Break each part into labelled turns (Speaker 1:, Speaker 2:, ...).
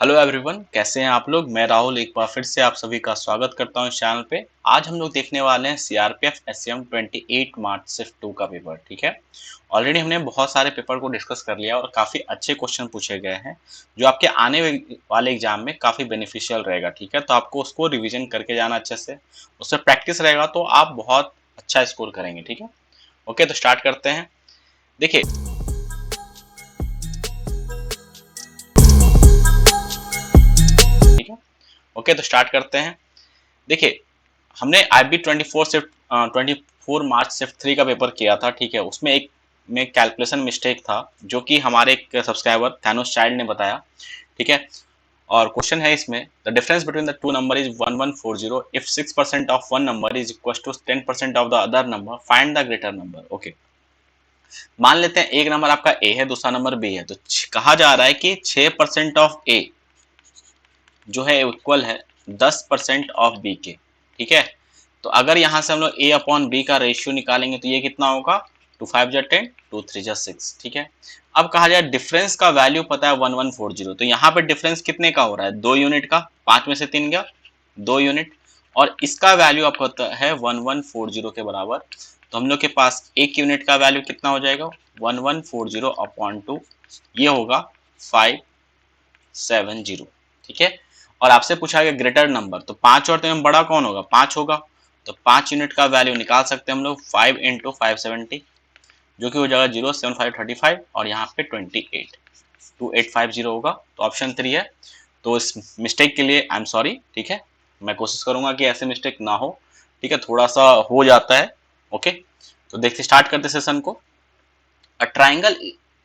Speaker 1: Hello everyone, कैसे हैं आप लोग। मैं राहुल एक बार फिर से आप सभी का स्वागत करता हूं इस चैनल पे। आज हम लोग देखने वाले हैं सीआरपीएफ एसएम 28 मार्च शिफ्ट 2 का पेपर। ठीक है, ऑलरेडी हमने बहुत सारे पेपर को डिस्कस कर लिया और काफ़ी अच्छे क्वेश्चन पूछे गए हैं जो आपके आने वाले एग्जाम में काफ़ी बेनिफिशियल रहेगा। ठीक है, तो आपको उसको रिविजन करके जाना अच्छे से, उससे प्रैक्टिस रहेगा तो आप बहुत अच्छा स्कोर करेंगे। ठीक है, ओके तो स्टार्ट करते हैं। देखिए, ठीक है, ओके तो स्टार्ट करते हैं। देखिए, हमने IB 24 शिफ्ट 24 मार्च शिफ्ट 3 का पेपर किया था। ठीक है, उसमें एक में कैलकुलेशन मिस्टेक था जो कि हमारे एक सब्सक्राइबर थैनोस चाइल्ड ने बताया। ठीक है, और क्वेश्चन है इसमें, the difference between the two number is 1140 if 6% of one number is equal to 10% of the other number, find the greater number. Okay, मान लेते हैं एक नंबर आपका ए है, दूसरा नंबर बी है, तो कहा जा रहा है कि 6% ऑफ ए जो है इक्वल है 10% ऑफ बी के। ठीक है, तो अगर यहां से हम लोग ए अपॉन बी का रेशियो निकालेंगे तो ये कितना होगा, 2 5 जा 10, 2 3 जा 6। ठीक है, अब कहा जाए डिफरेंस का वैल्यू पता है 1140, तो यहाँ पे डिफरेंस कितने का हो रहा है, 2 यूनिट का। 5 में से 3 गया, 2 यूनिट, और इसका वैल्यू आपको पता है 1140 के बराबर। तो हम लोग के पास एक यूनिट का वैल्यू कितना हो जाएगा, 1140 अपॉन 2, ये होगा 570। ठीक है, और आपसे पूछा गया ग्रेटर नंबर, तो 5 और 3 में बड़ा कौन होगा, 5 होगा। तो 5 यूनिट का वैल्यू निकाल सकते हैं हम लोग, 5 इंटू 570, जो कि हो जाएगा 07535, और यहाँ पे 28 2850 होगा। तो ऑप्शन 3 है। तो इस मिस्टेक के लिए आई एम सॉरी। ठीक है, मैं कोशिश करूंगा कि ऐसे मिस्टेक ना हो। ठीक है, थोड़ा सा हो जाता है। ओके, तो देखते स्टार्ट करते सेशन को। A triangle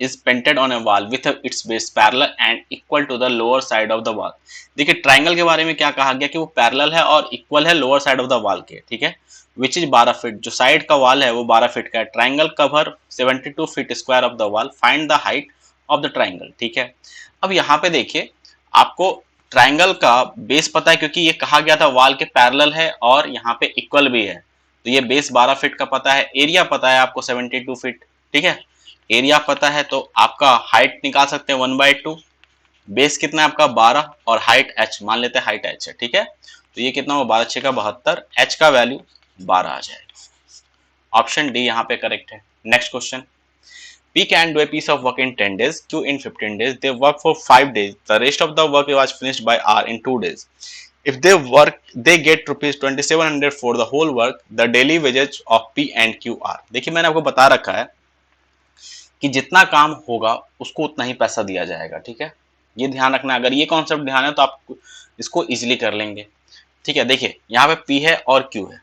Speaker 1: is painted on a wall with its base parallel and equal to the lower side of the wall। देखिए, ट्राइंगल के बारे में क्या कहा गया कि वो पैरेलल है और इक्वल है lower side of the wall के। ठीक है, विच इज 12 फीट, जो साइड का वॉल है वो 12 फीट का है। Triangle cover 72 feet square of the wall, find the height of the triangle. ठीक है, अब यहाँ पे देखिए, आपको ट्राइंगल का बेस पता है क्योंकि ये कहा गया था वॉल के पैरेलल है और यहाँ पे इक्वल भी है, तो ये बेस 12 फीट का पता है। एरिया पता है आपको 72 फीट। ठीक है, एरिया पता है तो आपका हाइट निकाल सकते हैं 1/2। बेस कितना है आपका 12, और हाइट h, मान लेते हैं हाइट h है। ठीक है, तो ये कितना होगा, 12 6 का 72, h का वैल्यू 12 आ जाएगा। ऑप्शन डी यहाँ पे करेक्ट है। Next question, P can do a piece of work in 10 days, Q in 15 days, they work for 5 days, the rest of the work was finished by R in 2 days. If they work, they get rupees 2700 for the whole work, the daily wages of P and Q are। देखिए, मैंने आपको बता रखा है कि जितना काम होगा उसको उतना ही पैसा दिया जाएगा। ठीक है, ये ध्यान रखना, अगर ये कॉन्सेप्ट ध्यान है तो आप इसको इजीली कर लेंगे। ठीक है, देखिए यहाँ पे P है और Q है।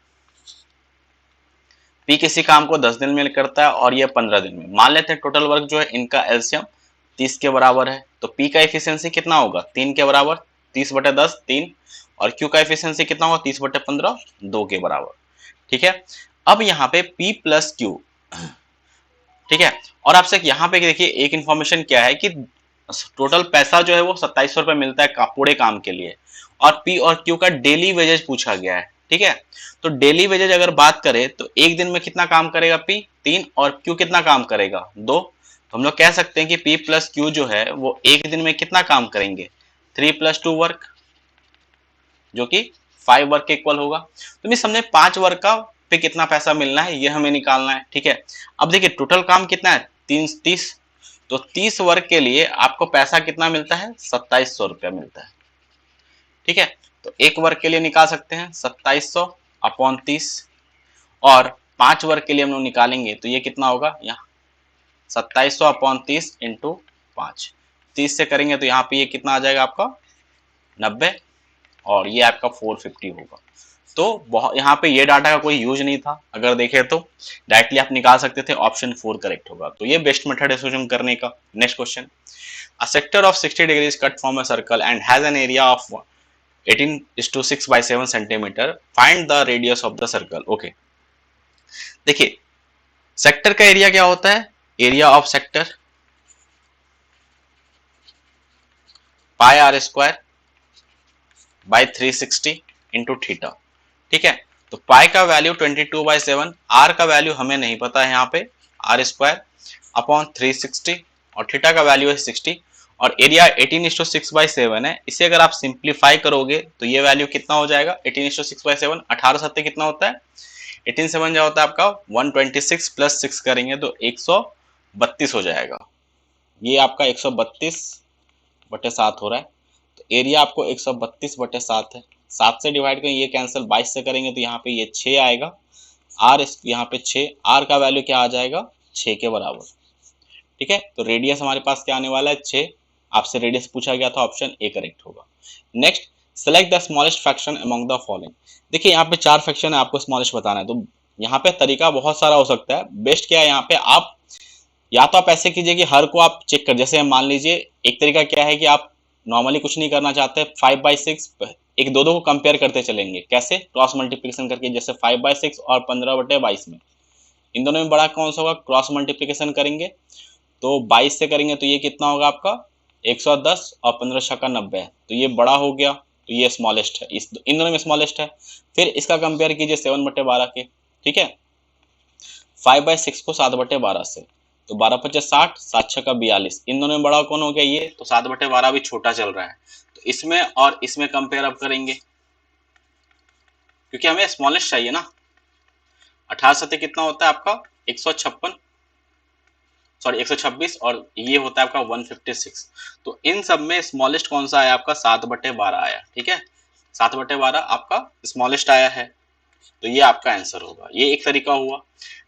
Speaker 1: P किसी काम को 10 दिन में करता है और ये 15 दिन में। मान लेते हैं टोटल वर्क जो है इनका एलसीएम 30 के बराबर है, तो P का एफिशिएंसी कितना होगा, 3 के बराबर, 30/10 3, और Q का एफिशिएंसी कितना होगा, 30/15 2 के बराबर। ठीक है, अब यहाँ पे P प्लस Q। ठीक है, और आपसे यहाँ पे देखिए एक इन्फॉर्मेशन क्या है कि टोटल पैसा जो है वो 2700 रुपए मिलता है पूरे काम के लिए, और पी और क्यू का डेली वेजेज पूछा गया है। ठीक है, तो डेली वेजेज अगर बात करें तो एक दिन में कितना काम करेगा पी, 3, और क्यू कितना काम करेगा, 2। तो हम लोग कह सकते हैं कि पी प्लस क्यू जो है वो एक दिन में कितना काम करेंगे, 3 + 2 वर्क, जो कि 5 वर्क के इक्वल होगा। तो मीन्स हमने 5 वर्क का पे कितना पैसा मिलना है ये हमें निकालना है। ठीक है, अब देखिए टोटल काम कितना है, 30, तो 30 वर्क के लिए आपको पैसा कितना मिलता है, 2700 रुपया मिलता है। ठीक है, तो एक वर्क के लिए निकाल सकते हैं 2700 अपॉन 30, और 5 वर्क के लिए हम लोग निकालेंगे तो ये कितना होगा, यहाँ 2700 अपॉन 30 इंटू 5, 30 से करेंगे तो यहाँ पे ये कितना आ जाएगा आपका 90, और ये आपका 450 होगा। तो बहुत यहाँ पे ये डाटा का कोई यूज नहीं था, अगर देखें तो डायरेक्टली आप निकाल सकते थे, ऑप्शन 4 करेक्ट होगा। तो ये बेस्ट मेथड है सोल्यूशन करने का। Next question, a sector of 60 degrees cut from a circle and has an area of 18:6 by 7 centimetre, find the radius of the circle. Okay, देखिए सेक्टर का एरिया क्या होता है, area of sector pi r square by 360 into theta. ठीक है, तो पाई का value 22/7, are का वैल्यू हमें नहीं पता है यहाँ पे, r स्क्वायर अपॉन 360, और थीटा का वैल्यू है 60, और एरिया 18:6/7 है। इसे अगर आप सिंप्लीफाई करोगे तो ये वैल्यू कितना हो जाएगा, 18:6/7, 18 सत्ते कितना होता है, 18 7 जो होता है आपका 126 प्लस 6 करेंगे तो 132 हो जाएगा। ये आपका 132/7 हो रहा है। तो एरिया आपको 132/7 है। 7 से डिवाइड करेंगे, ये कैंसिल, 22 से करेंगे तो यहाँ पे ये 6 आएगा। आर यहाँ पे 6, आर का वैल्यू क्या आ जाएगा, 6 के बराबर। ठीक है, तो रेडियस हमारे पास क्या आने वाला है, 6। आपसे रेडियस पूछा गया था, ऑप्शन ए करेक्ट होगा। Next, select the smallest fraction among the following. देखिए यहाँ पे 4 फ्रैक्शन है, आपको स्मॉलेस्ट बताना है। तो यहाँ पे तरीका बहुत सारा हो सकता है। बेस्ट क्या है यहाँ पे, आप या तो आप ऐसे कीजिए कि हर को आप चेक कर, जैसे मान लीजिए एक तरीका क्या है कि आप नॉर्मली कुछ नहीं करना चाहते, 5/6 एक दो को कंपेयर करते चलेंगे। कैसे, क्रॉस मल्टीप्लिकेशन करके, जैसे 5/6 और 15/22 में इन दोनों में बड़ा कौन सा होगा, क्रॉस मल्टीप्लिकेशन करेंगे तो 22 से करेंगे तो ये कितना होगा आपका 110 और 15 छक्का 90 है, तो ये बड़ा हो गया, तो ये स्मॉलेस्ट है, इन दोनों में स्मॉलेस्ट है। फिर इसका कंपेयर कीजिए 7/12 के, ठीक है, 5/6 को 7/12 से, तो 12×5 60, 7×6 42, इन दोनों में बड़ा कौन हो गया ये, तो 7/12 भी छोटा चल रहा है। तो इसमें और इसमें कंपेयर अब करेंगे, क्योंकि हमें स्मॉलेस्ट चाहिए ना। 18 सत्ते कितना होता है आपका 126 और ये होता है आपका 156। तो इन सब में स्मॉलेस्ट कौन सा आया आपका 7/12 आया। ठीक है, 7/12 आपका स्मॉलेस्ट आया है, तो ये आपका आंसर होगा। ये एक तरीका हुआ।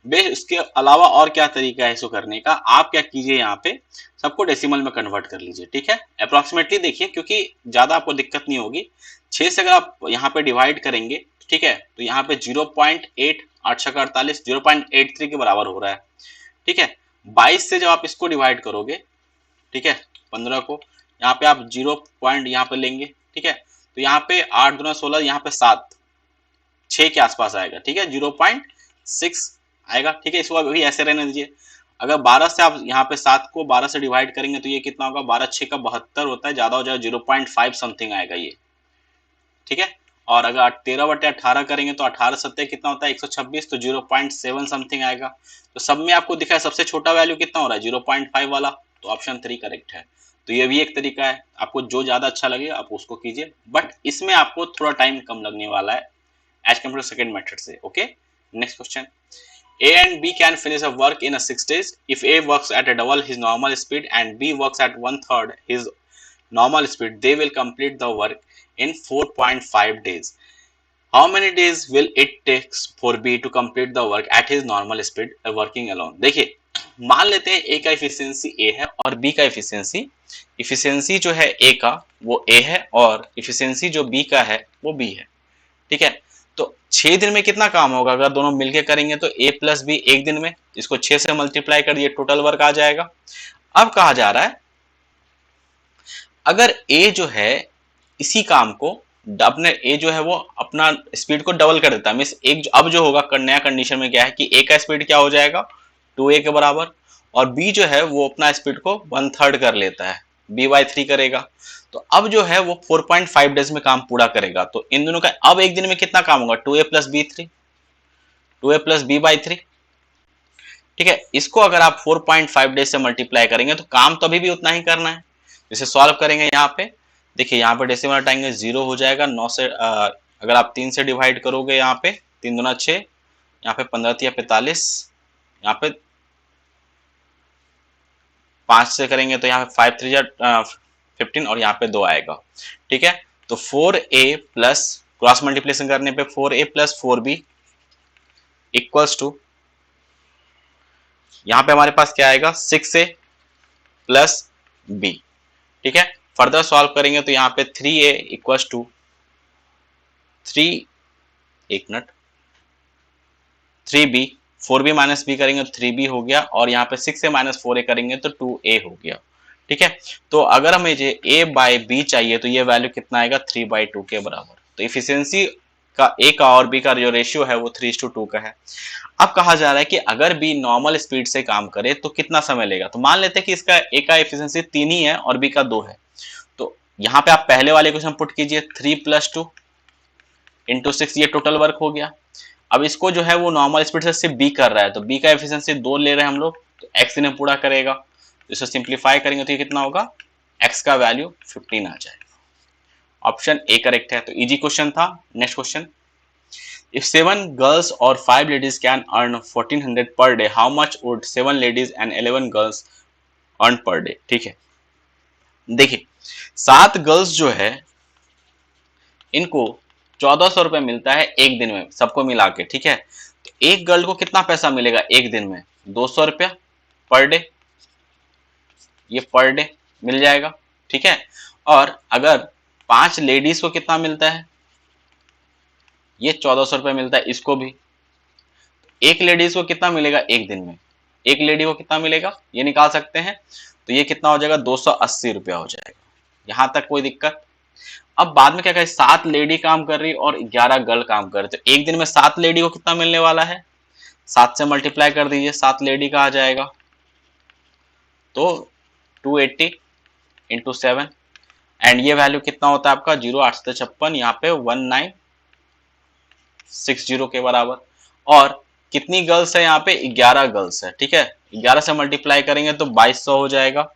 Speaker 1: बेस इसके अलावा और क्या तरीका है इसको करने का, आप क्या कीजिए यहाँ पे सबको डेसिमल में कन्वर्ट कर लीजिए। ठीक है, अप्रोक्सीमेटली देखिए, क्योंकि ज्यादा आपको दिक्कत नहीं होगी। 6 से अगर आप यहाँ पे डिवाइड करेंगे, ठीक है, तो यहाँ पे 0.8, 8×6 = 48, 0.83 के बराबर हो रहा है। ठीक है, 22 से जब आप इसको डिवाइड करोगे, ठीक है, 15 को यहाँ पे आप 0 पॉइंट यहाँ पे लेंगे, ठीक है, तो यहाँ पे 8 दूना 16, यहाँ पे 7, 6 के आसपास आएगा। ठीक है, 0.6 आएगा। ठीक है, इसको अभी ऐसे रहने दीजिए। अगर 12 से आप यहाँ पे 7 को 12 से डिवाइड करेंगे तो ये कितना होगा, 12×6 = 72 होता है, ज्यादा हो जाएगा 0.5 समथिंग आएगा ये। ठीक है, और अगर 13/18 करेंगे तो 18 सत्ते कितना होता है 126, तो 0.7 समथिंग आएगा। तो सब में आपको दिखा है सबसे छोटा वैल्यू कितना हो रहा है 0.5 वाला, तो ऑप्शन 3 करेक्ट है। तो ये भी एक तरीका है, आपको जो ज्यादा अच्छा लगे आप उसको कीजिए, बट इसमें आपको थोड़ा टाइम कम लगने वाला है as compare to second method से। Okay, next question, A and B can finish a work in 6 days if A works at a double his normal speed and B works at 1/3 his normal speed. They will complete the work in 4.5 days. How many days will it take for B to complete the work at his normal speed working alone? देखिए, मान लेते हैं A का efficiency A है और B का efficiency जो है A का वो A है और एफिशिएंसी जो B का है वो B है। ठीक है, तो 6 दिन में कितना काम होगा, अगर दोनों मिलके करेंगे तो A + B एक दिन में, इसको 6 से मल्टीप्लाई कर दिए, टोटल वर्क आ जाएगा। अब कहा जा रहा है अगर A जो है इसी काम को अपने A जो है वो अपना स्पीड को डबल कर देता है, मींस एक अब जो होगा नया कंडीशन में क्या है कि A का स्पीड क्या हो जाएगा 2A के बराबर, और B जो है वो अपना स्पीड को 1/3 कर लेता है, B/3 करेगा। तो अब जो है वो 4.5 डेज में काम पूरा करेगा। तो इन दोनों का अब एक दिन में कितना काम होगा 2A + B/3, 2A + B/3। ठीक है, इसको अगर आप 4.5 डेज से मल्टीप्लाई करेंगे तो काम तो अभी भी उतना ही करना है। जैसे सॉल्व करेंगे यहाँ पे, देखिए यहाँ पे डेसिमल हटाएंगे 0 हो जाएगा। 9 से अगर आप 3 से डिवाइड करोगे, यहाँ पे 3 दूना 6, यहाँ पे 15 × 45, यहाँ पे 5 से करेंगे तो यहाँ पे 5 × 3 = 15 और यहाँ पे 2 आएगा। ठीक है, तो 4A प्लस क्रॉस मल्टीप्लिकेशन करने पे 4A + 4B = यहाँ पे हमारे पास क्या आएगा 6A + B। ठीक है, फर्दर सॉल्व करेंगे तो यहाँ पे 3A = 3, एक मिनट, 3B, 4B - B करेंगे तो 3B हो गया, और यहाँ पे 6A - 4A करेंगे तो 2A हो गया। ठीक है, तो अगर हमें जो A/B चाहिए तो ये वैल्यू कितना आएगा 3/2 के बराबर। तो इफिशियंसी का A का और B का जो रेशियो है वो 3:2 का है। अब कहा जा रहा है कि अगर B नॉर्मल स्पीड से काम करे तो कितना समय लेगा। तो मान लेते हैं कि इसका A का एफिशिएंसी 3 ही है और B का 2 है, तो यहाँ पे आप पहले वाले क्वेश्चन पुट कीजिए 3 + 2 × 6, ये टोटल वर्क हो गया। अब इसको जो है वो नॉर्मल स्पीड से सिर्फ B कर रहा है, तो B का एफिशिएंसी 2 ले रहे हैं हम लोग, तो X इन्हें पूरा करेगा। तो इसे सिंप्लीफाई करेंगे तो ये कितना होगा x का वैल्यू 15 आ जाएगा। ऑप्शन ए करेक्ट है। तो इजी क्वेश्चन था। Next question, if 7 girls or 5 ladies can earn 1400 per day, how much would 7 ladies and 11 girls earn per day? ठीक है, देखिए 7 गर्ल्स जो है इनको 1400 रुपए मिलता है एक दिन में सबको मिला के, ठीक है। तो एक गर्ल को कितना पैसा मिलेगा एक दिन में? 200 रुपया पर डे, ये पर डे मिल जाएगा, ठीक है। और अगर 5 लेडीज को कितना मिलता है? ये 1400 रुपये मिलता है इसको भी। एक लेडीज को कितना मिलेगा एक दिन में? एक लेडी को कितना मिलेगा ये निकाल सकते हैं। तो ये कितना हो जाएगा? 280 रुपया हो जाएगा। यहां तक कोई दिक्कत? अब बाद में क्या कहे, 7 लेडी काम कर रही और 11 गर्ल काम कर रही, तो एक दिन में 7 लेडी को कितना मिलने वाला है? 7 से मल्टीप्लाई कर दीजिए, 7 लेडी का आ जाएगा। तो 280 इंटू 7 एंड ये वैल्यू कितना होता है आपका? 0,856, यहाँ पे 1960 के बराबर। और कितनी गर्ल्स है यहाँ पे? 11 गर्ल्स है, ठीक है। 11 से मल्टीप्लाई करेंगे तो 2200 हो जाएगा।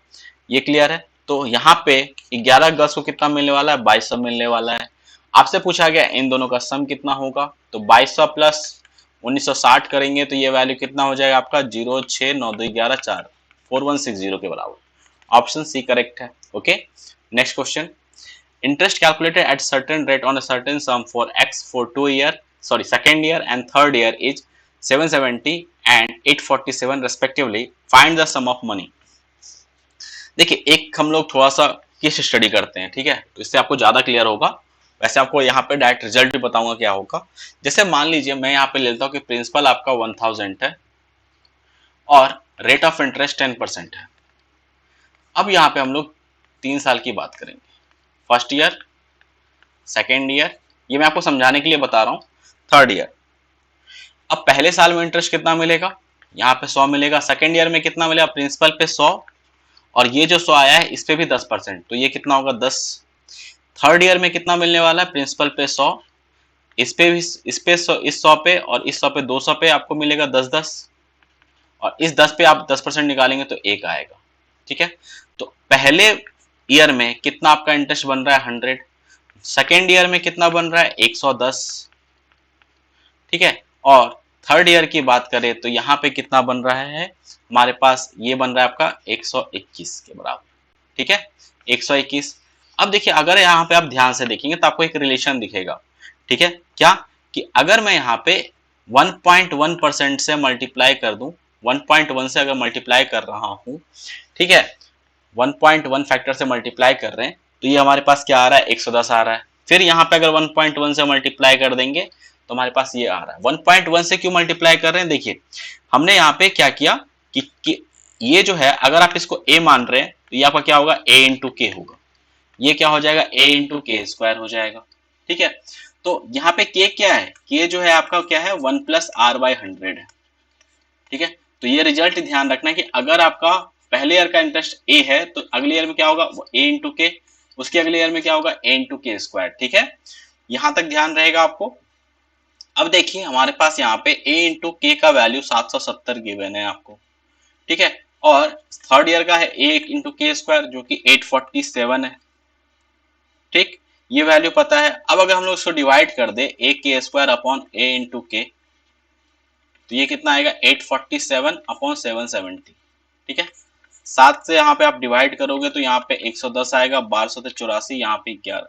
Speaker 1: ये क्लियर है। तो यहाँ पे 11 गर्ल्स को कितना मिलने वाला है? 2200 मिलने वाला है। आपसे पूछा गया इन दोनों का सम कितना होगा, तो 2200 प्लस 1960 करेंगे तो ये वैल्यू कितना हो जाएगा आपका? 0692114 4160 के बराबर। ऑप्शन सी करेक्ट है। Okay, next question, interest calculated at certain rate on a certain sum for x for 2 year and third year is 770 and 847 respectively. Find the sum of money. देखिए एक हम लोग थोड़ा सा केस स्टडी करते हैं, ठीक है, तो इससे आपको ज्यादा क्लियर होगा। वैसे आपको यहाँ पे डायरेक्ट रिजल्ट भी बताऊंगा क्या होगा। जैसे मान लीजिए मैं यहाँ पे लेता हूँ कि प्रिंसिपल आपका 1000 है और रेट ऑफ इंटरेस्ट 10% है। अब यहाँ पे हम लोग 3 साल की बात करेंगे, फर्स्ट ईयर, सेकेंड ईयर, ये मैं आपको समझाने के लिए बता रहा हूं, थर्ड ईयर। अब पहले साल में इंटरेस्ट कितना मिलेगा? यहाँ पे 100 मिलेगा। सेकेंड ईयर में कितना मिलेगा? प्रिंसिपल पे 100 और ये जो 100 आया है इस पे भी 10%, तो ये कितना होगा? 10। थर्ड ईयर में कितना मिलने वाला है? प्रिंसिपल पे 100, इस पे भी, इस पे 100, इस 100 पे और इस 100 पे 200 पे आपको मिलेगा 10-10 और इस 10 पे आप 10% निकालेंगे तो 1 आएगा, ठीक है। तो पहले ईयर में कितना आपका इंटरेस्ट बन रहा है? 100। सेकेंड ईयर में कितना बन रहा है? 110, ठीक है। और थर्ड ईयर की बात करें तो यहाँ पे कितना बन रहा है हमारे पास? ये बन रहा है आपका 121 के बराबर, ठीक है, 121। अब देखिए अगर यहाँ पे आप ध्यान से देखेंगे तो आपको एक रिलेशन दिखेगा, ठीक है। क्या कि अगर मैं यहाँ पे 1.1% से मल्टीप्लाई कर दूं, 1.1 से अगर मल्टीप्लाई कर रहा हूं, ठीक है, 1.1 फैक्टर से मल्टीप्लाई कर रहे हैं तो ये हमारे पास क्या आ रहा है? 110 आ रहा है। फिर यहाँ पे अगर 1.1 से मल्टीप्लाई कर देंगे तो हमारे पास ये आ रहा है। 1.1 से क्यों मल्टीप्लाई कर रहे हैं? देखिए हमने यहाँ पे क्या किया कि ये जो है अगर आप इसको a मान रहे हैं तो ये आपका क्या होगा? a इंटू के होगा। ये क्या हो जाएगा? a इंटू के स्क्वायर हो जाएगा, ठीक है। तो यहाँ पे k क्या है? k जो है आपका क्या है? 1 प्लस आर बाई 100 है, ठीक है। तो ये रिजल्ट ध्यान रखना है कि अगर आपका पहले ईयर का इंटरेस्ट a है तो अगले ईयर में क्या होगा? a इंटू के, उसके अगले ईयर में क्या होगा? a इंटू के स्क्वायर, ठीक है। यहां तक ध्यान रहेगा आपको। अब देखिए हमारे पास यहाँ पे a इंटू के का वैल्यू 770 गिवन है आपको, ठीक है। और थर्ड ईयर का है a इंटू के स्क्वायर जो कि 847 है, ठीक, ये वैल्यू पता है। अब अगर हम लोग इसको डिवाइड कर दे a के स्क्वायर अपॉन a इंटू के तो ये कितना आएगा? 847 अपॉन 770, ठीक है। 7 से यहाँ पे आप डिवाइड करोगे तो यहाँ पे 110 आएगा, 12 से 84, यहाँ पे 11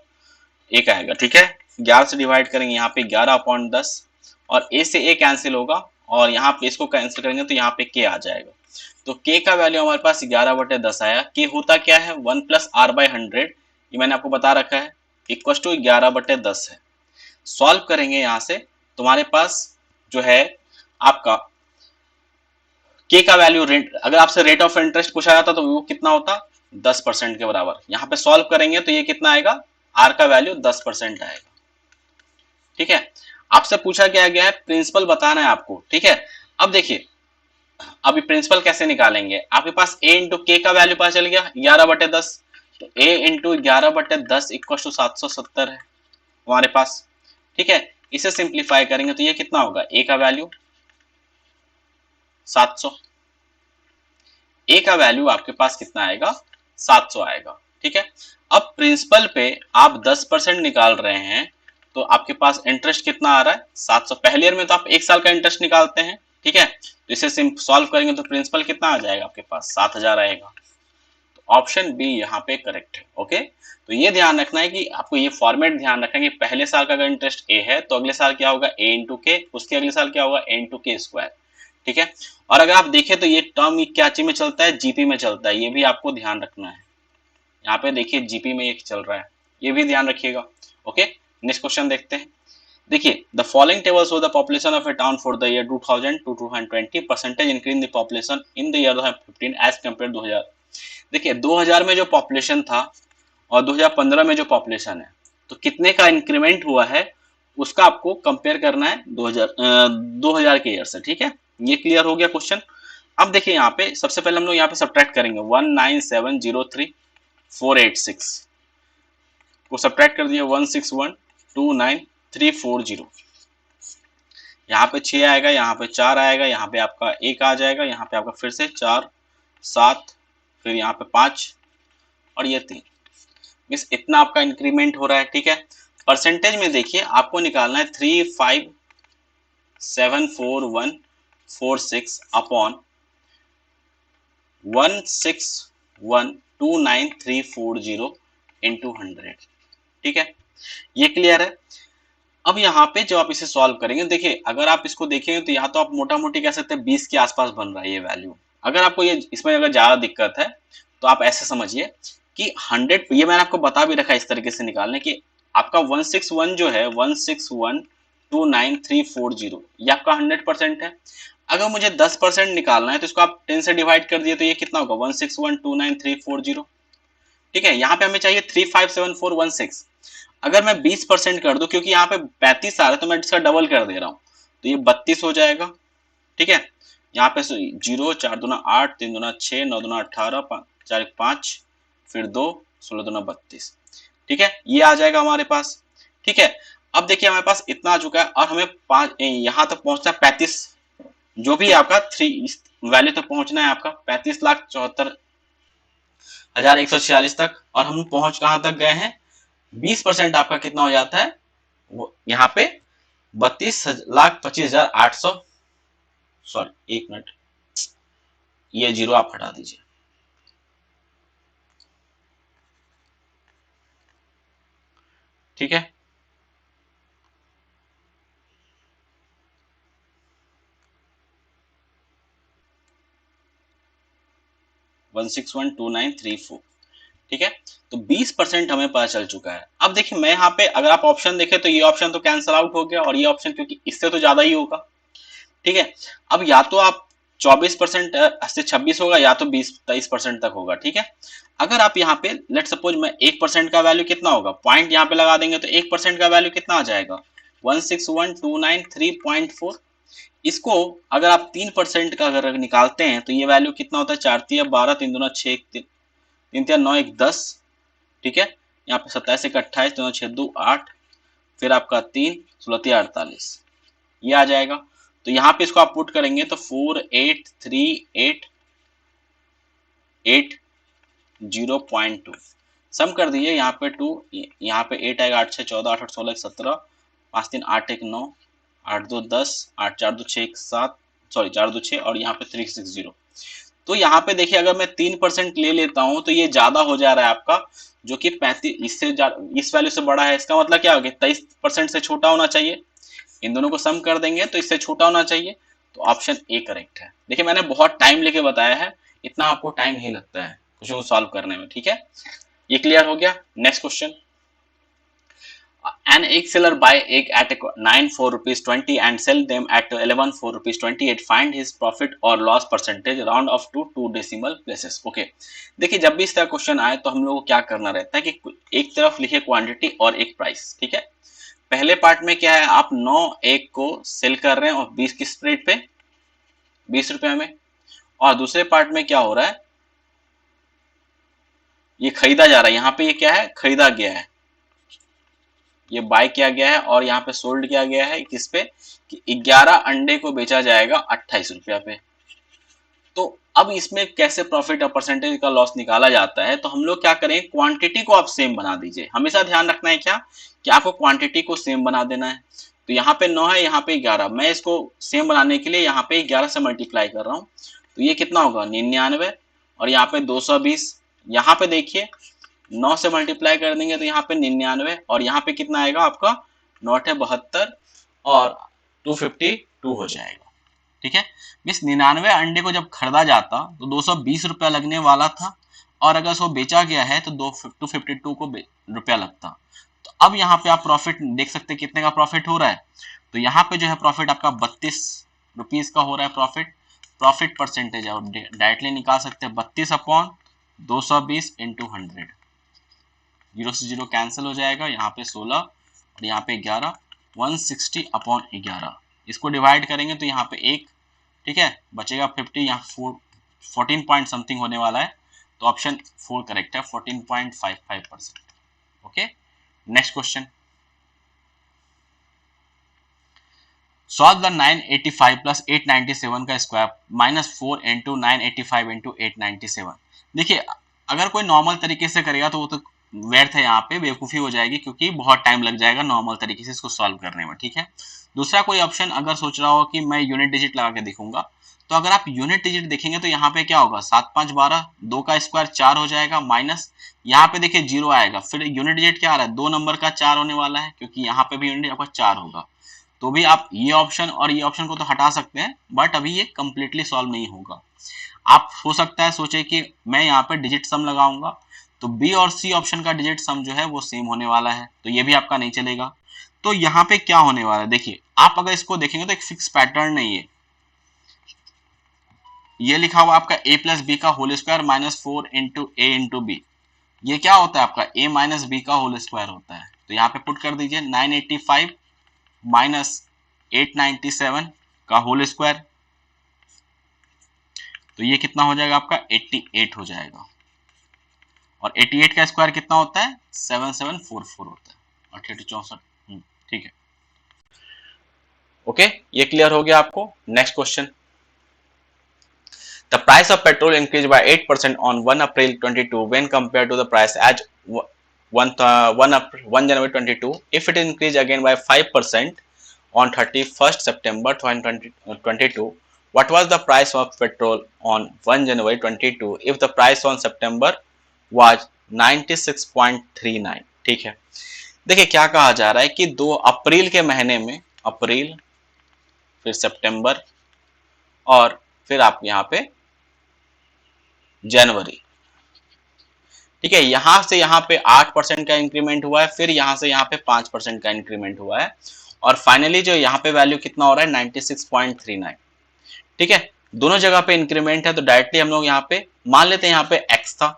Speaker 1: एक आएगा, ठीक है। 11 से डिवाइड करेंगे यहाँ पे 11 अपॉन 10 और a से a कैंसिल होगा और यहाँ पे इसको कैंसिल करेंगे तो यहाँ पे k आ जाएगा। तो k का वैल्यू हमारे पास 11/10 आया। k होता क्या है? 1 प्लस आर बाई 100, ये मैंने आपको बता रखा है, इक्वल टू 11/10 है। सॉल्व करेंगे यहाँ से तुम्हारे पास जो है आपका k का वैल्यू, रेट अगर आपसे रेट ऑफ इंटरेस्ट पूछा जाता तो वो कितना होता? 10% के बराबर। यहाँ पे सॉल्व करेंगे तो ये कितना आएगा? r का वैल्यू 10% आएगा, ठीक है। आपसे पूछा क्या गया है? प्रिंसिपल बताना है आपको, ठीक है। अब देखिए अभी प्रिंसिपल कैसे निकालेंगे? आपके पास a इंटू के का वैल्यू पता चल गया 11/10, तो a इंटू 11/10 इक्वल टू 770 है हमारे पास, ठीक है। इसे सिंप्लीफाई करेंगे तो ये कितना होगा? a का वैल्यू 700, a का वैल्यू आपके पास कितना आएगा? 700 आएगा, ठीक है। अब प्रिंसिपल पे आप 10% निकाल रहे हैं तो आपके पास इंटरेस्ट कितना आ रहा है 700। पहले ईयर में तो आप 1 साल का इंटरेस्ट निकालते हैं, ठीक है। तो इसे सॉल्व करेंगे तो प्रिंसिपल कितना आ जाएगा आपके पास 7000 आएगा। तो ऑप्शन बी यहाँ पे करेक्ट है। ओके, तो ये ध्यान रखना है कि आपको ये फॉर्मेट ध्यान रखना है कि पहले साल का अगर इंटरेस्ट ए है तो अगले साल क्या होगा ए इंटू के, उसके अगले साल क्या होगा ए इंटू के स्क्वायर, ठीक है। और अगर आप देखें तो ये टर्म क्या चीज में चलता है, जीपी में चलता है, ये भी आपको ध्यान रखना है। यहाँ पे देखिए जीपी में एक चल रहा है, ये भी ध्यान रखिएगा। ओके, नेक्स्ट क्वेश्चन देखते हैं। देखिए the following table show the population of a town for the year 2000 to 2020, percentage increase in the population in the year 2015 as compare 2000। देखिए 2000 में जो पॉपुलेशन था और 2015 में जो पॉपुलेशन है तो कितने का इंक्रीमेंट हुआ है उसका आपको कंपेयर करना है 2000 के ईयर से, ठीक है। ये क्लियर हो गया क्वेश्चन। अब देखिए यहाँ पे सबसे पहले हम लोग यहाँ पे सब्ट्रैक्ट करेंगे 19703,486 को सब्ट्रैक्ट कर दिए 16129,340। यहाँ पे 6 आएगा, यहाँ पे 4 आएगा, यहाँ पे आपका 1 आ जाएगा, यहाँ पे आपका फिर से 4 7, फिर यहाँ पे 5 और ये 3। मीन्स इतना आपका इंक्रीमेंट हो रहा है, ठीक है। परसेंटेज में देखिए आपको निकालना है 3574146 अपॉन 16129,340 इंटू 100, ठीक है। ये क्लियर है। अब यहाँ पे जो आप इसे सॉल्व करेंगे, देखिए अगर आप इसको देखेंगे तो यहाँ तो आप मोटा मोटी कह सकते हैं 20 के आसपास बन रहा है ये वैल्यू। अगर आपको ये इसमें अगर ज्यादा दिक्कत है तो आप ऐसे समझिए कि 100, ये मैंने आपको बता भी रखा है इस तरीके से निकालने की आपका 161 जो है 16129,340 ये आपका 100% है। अगर मुझे 10% निकालना है तो इसको आप 10 से डिवाइड कर दिए तो ये कितना होगा 16129,340, ठीक है। यहाँ पे हमें चाहिए 357416। अगर मैं 20% कर दूं, क्योंकि यहाँ पे 35 आ रहा है तो मैं इसका डबल कर दे रहा हूँ तो ये 32 हो जाएगा, ठीक है। यहाँ पे 0 4 दूना 8 3 दूना 6 9 दूना 18 4 5 फिर 2 16 दूना 32, ठीक है। ये आ जाएगा हमारे पास, ठीक है। अब देखिए हमारे पास इतना आ चुका है और हमें 5 यहाँ तक पहुंचना है 35, जो भी आपका 3 वैल्यू तक पहुंचना है आपका 35,74,146 तक। और हम पहुंच कहां तक गए हैं 20% आपका कितना हो जाता है वो यहाँ पे 32,25,800, सॉरी 1 मिनट, ये जीरो आप हटा दीजिए, ठीक है। वन 1612934, ठीक है। तो 20% हमें पता चल चुका है। अब देखिए मैं यहाँ पे अगर आप ऑप्शन देखें तो ये ऑप्शन तो कैंसिल आउट हो गया और ये ऑप्शन क्योंकि इससे तो ज्यादा ही होगा, ठीक है। अब या तो आप 24% से 26 होगा या तो 20-23% तक होगा, ठीक है। अगर आप यहाँ पे लेट सपोज मैं 1% का वैल्यू कितना होगा, पॉइंट यहाँ पे लगा देंगे तो 1% का वैल्यू कितना आ जाएगा 16129,3.4। इसको अगर आप 3% का अगर निकालते हैं तो ये वैल्यू कितना होता है 4×3=12 3×2 6 3×3=9 1 10, ठीक है। यहाँ पे 27 1 28 2 6 2 8 फिर आपका 3 16 48 ये आ जाएगा। तो यहाँ पे इसको आप पुट करेंगे तो 483880.2 सम कर दीजिए। यहाँ पे 2 यहाँ पे 8 आएगा 8 6 14 8 8 16 17 5 3 8 1 9 8 2 10 8 4 2 6 1 7 सॉरी 4 2 6 और यहाँ पे 360। तो यहाँ पे देखिए अगर मैं 3% ले लेता हूं तो ये ज्यादा हो जा रहा है आपका, जो कि 35 इससे इस वैल्यू से बड़ा है। इसका मतलब क्या हो गया 23% से छोटा होना चाहिए। इन दोनों को सम कर देंगे तो इससे छोटा होना चाहिए। तो ऑप्शन ए करेक्ट है। देखिए मैंने बहुत टाइम लेके बताया है, इतना आपको टाइम नहीं लगता है क्वेश्चन को सॉल्व करने में, ठीक है। ये क्लियर हो गया। Next question, an egg seller buy egg at 9 4 rupees 20 and sell them at 11 4 rupees 28, find his profit or loss percentage, round off to 2 decimal places। Okay, देखिए जब भी इस तरह क्वेश्चन आए तो हम लोग को क्या करना रहता है कि एक तरफ लिखे क्वांटिटी और एक प्राइस, ठीक है। पहले पार्ट में क्या है आप 9 एग को सेल कर रहे हैं और 20 किस रेट पे 20 रुपए में, और दूसरे पार्ट में क्या हो रहा है ये खरीदा जा रहा है। यहाँ पे ये क्या है खरीदा गया है, ये बाय किया गया है और यहाँ पे सोल्ड किया गया है किस पे कि 11 अंडे को बेचा जाएगा 28 रुपया पे। तो अब इसमें कैसे प्रॉफिट और परसेंटेज का लॉस निकाला जाता है, तो हम लोग क्या करें, क्वांटिटी को आप सेम बना दीजिए। हमेशा ध्यान रखना है क्या, कि आपको क्वांटिटी को सेम बना देना है। तो यहाँ पे 9 है, यहाँ पे 11, मैं इसको सेम बनाने के लिए यहाँ पे 11 से मल्टीप्लाई कर रहा हूँ, तो ये कितना होगा 99, और यहाँ पे 220, यहाँ पे देखिए 9 से मल्टीप्लाई कर देंगे तो यहाँ पे 99, और यहाँ पे कितना आएगा आपका, 9 है 72, और 252 हो जाएगा। ठीक है, इस 99 अंडे को जब खरीदा जाता तो 220 रुपया लगने वाला था, और अगर उसको बेचा गया है तो 252 को रुपया लगता। तो अब यहाँ पे आप प्रॉफिट देख सकते हैं कितने का प्रॉफिट हो रहा है। तो यहाँ पे जो है प्रॉफिट आपका 32 रुपीज का हो रहा है प्रॉफिट। प्रॉफिट परसेंटेज आप डायरेक्टली निकाल सकते हैं 32/220 इंटू 100, 0 से 0 कैंसिल हो जाएगा, यहाँ पे 16 और यहाँ पे 11, 160/11। इसको डिवाइड करेंगे तो यहाँ पे 1, ठीक है, बचेगा 50, यहाँ 14 पॉइंट समथिंग होने वाला है, तो ऑप्शन 4 करेक्ट है, 14.55%। Okay, next question, solve the 985 plus 897 का स्क्वायर -4 इंटू 985 इंटू 897। देखिए अगर कोई नॉर्मल तरीके से करेगा तो वो तो व्यर्थ है, यहाँ पे बेवकूफ़ी हो जाएगी, क्योंकि बहुत टाइम लग जाएगा नॉर्मल तरीके से इसको सॉल्व करने में। ठीक है, दूसरा कोई ऑप्शन अगर सोच रहा हो कि मैं यूनिट डिजिट लगा के देखूंगा, तो अगर आप यूनिट डिजिट देखेंगे तो यहाँ पे क्या होगा, 7 5 12, 2 का स्क्वायर 4 हो जाएगा, माइनस यहाँ पे देखिए 0 आएगा, फिर यूनिट डिजिट क्या आ रहा है, 2 नंबर का 4 होने वाला है, क्योंकि यहाँ पे भी यूनिट आपका 4 होगा। तो भी आप ये ऑप्शन और ये ऑप्शन को तो हटा सकते हैं, बट अभी ये कंप्लीटली सॉल्व नहीं होगा। आप हो सकता है सोचे कि मैं यहाँ पे डिजिट सम लगाऊंगा, तो बी और सी ऑप्शन का डिजिट सम जो है वो सेम होने वाला है, तो ये भी आपका नहीं चलेगा। तो यहाँ पे क्या होने वाला है, देखिए आप अगर इसको देखेंगे तो एक फिक्स पैटर्न नहीं है, ये लिखा हुआ आपका a प्लस बी का होल स्क्वायर -4 इंटू ए इंटू बी, ये क्या होता है आपका a माइनस बी का होल स्क्वायर होता है। तो यहाँ पे पुट कर दीजिए 985 माइनस 897 का होल स्क्वायर, तो ये कितना हो जाएगा आपका 88 हो जाएगा, और 88 का स्क्वायर कितना होता है 7744 होता है, 8864। ठीक है, ओके, ये क्लियर हो गया आपको। Next question, the price of petrol increase by 8% on 1 April 22 when compared to the price as 1 January 22 if it increase again by 5% on 31st September 2022, what was the price of petrol on 1 January 22 if the price on September was 96.39। ठीक है, देखिए क्या कहा जा रहा है कि 2 अप्रैल के महीने में, अप्रैल फिर सितंबर और फिर आप यहाँ पे जनवरी, ठीक है, यहां से यहाँ पे 8% का इंक्रीमेंट हुआ है, फिर यहाँ से यहाँ पे 5% का इंक्रीमेंट हुआ है, और फाइनली जो यहाँ पे वैल्यू कितना हो रहा है 96.39। ठीक है, दोनों जगह पे इंक्रीमेंट है, तो डायरेक्टली हम लोग यहाँ पे मान लेते हैं यहाँ पे x था,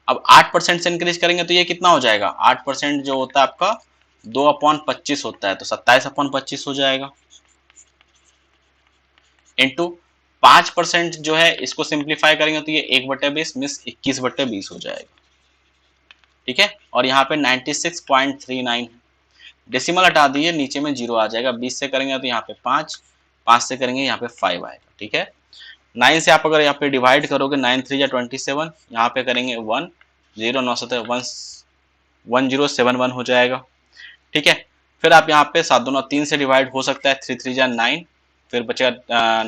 Speaker 1: अब 8% से इंक्रीज करेंगे तो ये कितना हो जाएगा, 8% जो होता है आपका 2/25 होता है, तो 27/25 हो जाएगा, इंटू 5% जो है इसको सिंप्लीफाई करेंगे तो ये 1/20 मिस 21/20 हो जाएगा। ठीक है, और यहाँ पे 96.39 डेसिमल हटा दिए, नीचे में 0 आ जाएगा, 20 से करेंगे तो यहाँ पे 5, 5 से करेंगे यहाँ पे 5 आएगा। ठीक है, 9 से आप अगर यहाँ पे डिवाइड करोगे 9 3 या 27, यहाँ पे करेंगे 1 0 9 7 1071 हो जाएगा। ठीक है, फिर आप यहाँ पे 7 2 3 से डिवाइड हो सकता है, 3 3 9, फिर बचेगा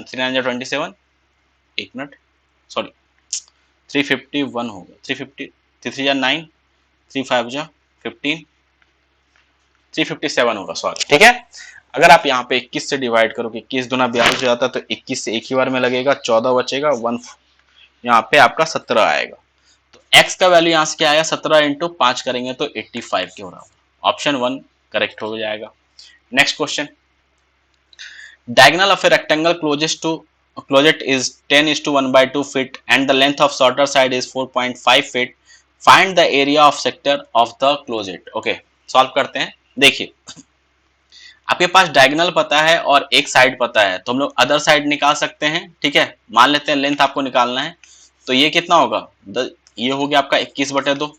Speaker 1: 3 9 27, एक मिनट सॉरी 351 होगा, 350 3 3 9 3 5 15 357 होगा, सॉरी। ठीक है, अगर आप यहाँ पे 21 से डिवाइड करोगे, 21 दूना 42 हो जाता है, तो 21 से एक ही बार में लगेगा, 14 बचेगा, 1 यहाँ पे आपका 17 आएगा। तो x का वैल्यू यहाँ से क्या आया, 17 इंटू 5 करेंगे तो 85 के हो रहा होगा, ऑप्शन 1 करेक्ट हो जाएगा। Next question, diagonal of a rectangle closest is 10:1/2 feet and the length of shorter side is 4.5 feet. Find the area of sector of the closet। Okay, solve करते हैं। देखिए आपके पास डायगोनल पता है और एक साइड पता है, तो हम लोग अदर साइड निकाल सकते हैं। ठीक है, मान लेते हैं लेंथ आपको निकालना है, तो ये कितना होगा, ये हो गया आपका 21/2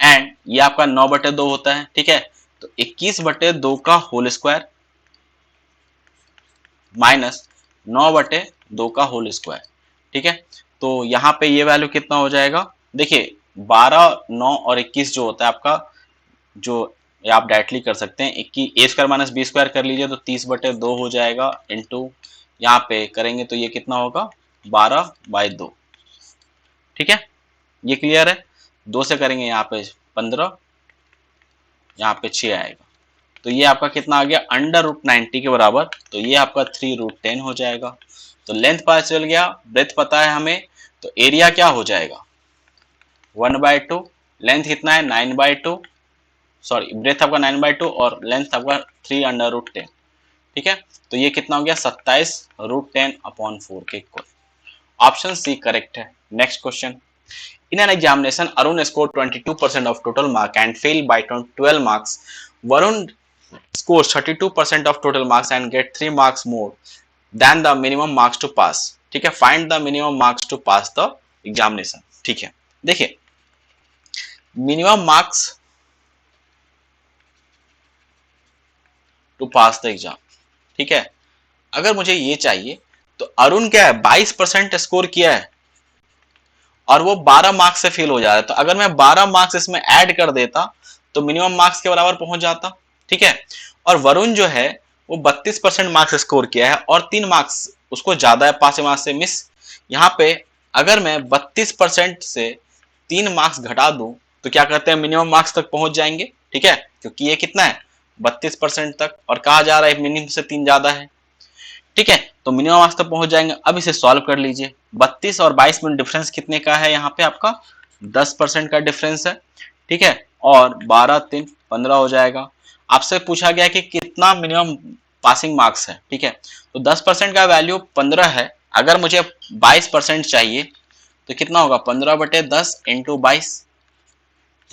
Speaker 1: एंड ये आपका 9/2 होता है। ठीक है, तो 21/2 का होल स्क्वायर माइनस 9/2 का होल स्क्वायर। ठीक है। तो यहाँ पे ये वैल्यू कितना हो जाएगा, देखिए 12, 9 और 21 जो होता है आपका, जो ये आप डायरेक्टली कर सकते हैं, ए स्क्वायर माइनस बी स्क्वायर कर लीजिए तो 30/2 हो जाएगा, इंटू यहाँ पे करेंगे तो ये कितना होगा 12/2। ठीक है, ये क्लियर है। 2 से करेंगे यहाँ पे 15, यहाँ पे 6 आएगा, तो ये आपका कितना आ गया √90 के बराबर, तो ये आपका 3√10 हो जाएगा। तो लेंथ पता चल गया, ब्रेथ पता है हमें, तो एरिया क्या हो जाएगा 1/2, लेंथ कितना है 9/2, सॉरी ब्रेथ आपका 9/2 और लेंथ आपका 3√10। ठीक है, तो ये कितना हो गया 27√10/4 के इक्वल। ऑप्शन सी करेक्ट है। Next question, in an examination Arun score 22% of total mark and failed by 12 marks. Varun scores 32% of total marks and get 3 marks more than the minimum marks to pass. ठीक है, find the minimum marks to pass the examination. ठीक है, देखिए minimum marks to pass the exam. ठीक है, अगर मुझे ये चाहिए तो अरुण क्या है 22% स्कोर किया है और वो 12 मार्क्स से फेल हो जा रहा है, तो अगर मैं 12 मार्क्स इसमें ऐड कर देता तो मिनिमम मार्क्स के बराबर पहुंच जाता। ठीक है, और वरुण जो है वो 32% मार्क्स स्कोर किया है और 3 मार्क्स उसको ज्यादा है, 5 मार्क्स से मिस। यहाँ पे अगर मैं 32% से 3 मार्क्स घटा दूं तो क्या करते हैं मिनिमम मार्क्स तक पहुंच जाएंगे। ठीक है, क्योंकि ये कितना है 32% तक और कहा जा रहा है मिनिमम से 3 ज्यादा है। ठीक है, तो मिनिमम मार्क्स तक पहुंच जाएंगे। अब इसे सॉल्व कर लीजिए, 32 और 22 में डिफरेंस कितने का है, यहाँ पे आपका 10% का डिफरेंस है। ठीक है, और 12 3 15 हो जाएगा। आपसे पूछा गया कि कितना मिनिमम पासिंग मार्क्स है। ठीक है, तो 10% का वैल्यू 15 है, अगर मुझे 22% चाहिए तो कितना होगा 15/10 इंटू 22।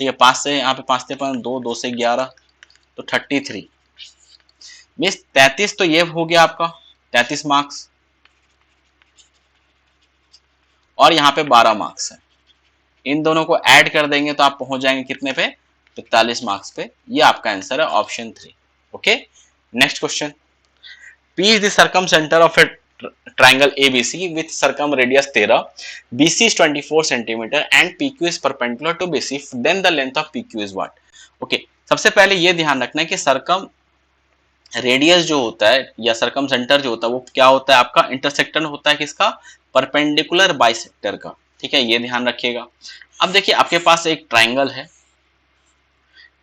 Speaker 1: ठीक है, 5 से यहाँ पे 5 से 5 2, 2 से 11 तो 33 मीन्स 33, तो ये हो गया आपका 33 मार्क्स और यहाँ पे 12 मार्क्स है। इन दोनों को ऐड कर देंगे तो आप पहुंच जाएंगे कितने पे 45 मार्क्स पे। ये आपका आंसर है option 3। Okay, next question, P is the circumcenter of a triangle ABC with circumradius 13, BC is 24 cm and PQ is perpendicular to BC. Then the length of PQ is what? Okay, सबसे पहले ये ध्यान रखना है कि circum radius जो होता है या सर्कम सेंटर जो होता है वो क्या होता है आपका इंटरसेक्टर होता है किसका परपेंडिकुलर बाइसेक्टर का। ठीक है, ये ध्यान रखिएगा। अब देखिए आपके पास एक ट्राइंगल है,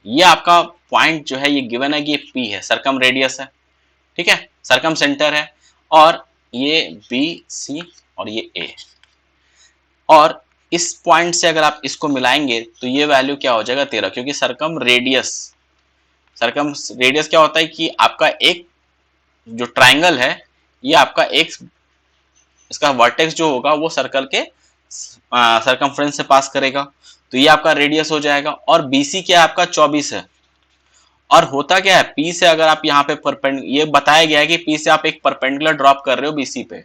Speaker 1: ये आपका पॉइंट जो है ये गिवन है कि ये P है, सर्कम रेडियस है। ठीक है, सर्कम सेंटर है और ये बी सी और ये ए, और इस पॉइंट से अगर आप इसको मिलाएंगे तो ये वैल्यू क्या हो जाएगा 13, क्योंकि सर्कम रेडियस क्या होता है कि आपका एक जो ट्राइंगल है ये आपका एक इसका वर्टेक्स जो होगा वो सर्कल के सर्कमफ्रेंस से पास करेगा, तो ये आपका रेडियस हो जाएगा। और बीसी क्या है आपका 24 है, और होता क्या है पी से अगर आप यहाँ पे ये बताया गया है कि पी से आप एक परपेंडिकुलर ड्रॉप कर रहे हो बीसी पे।